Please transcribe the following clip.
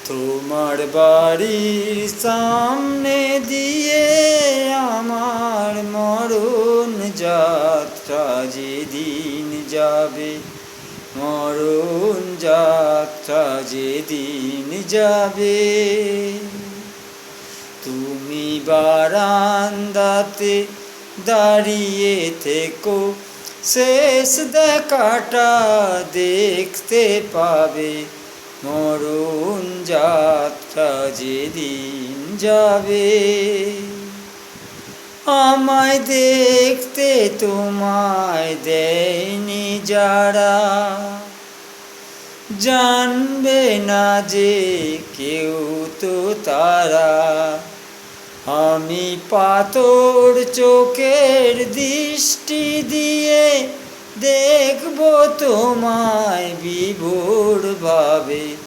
তোমার বাড়ির সামনে দিয়ে আমার মরণ যাত্রা যেদিন যাবে, মরণ যাত্রা যেদিন যাবে, তুমি বারান্দাতে দাঁড়িয়ে থেকো, শেষ দেখাটা দেখতে পাবে, মরণ যাত্রা যেদিন যাবে। আমায় দেখতে তোমায় দেয়নি যারা, জানবে না যে কেউ তো তারা, আমি পাথর চোখের দৃষ্টি দিয়ে দেখব তোমায় বিভোর ভাবে।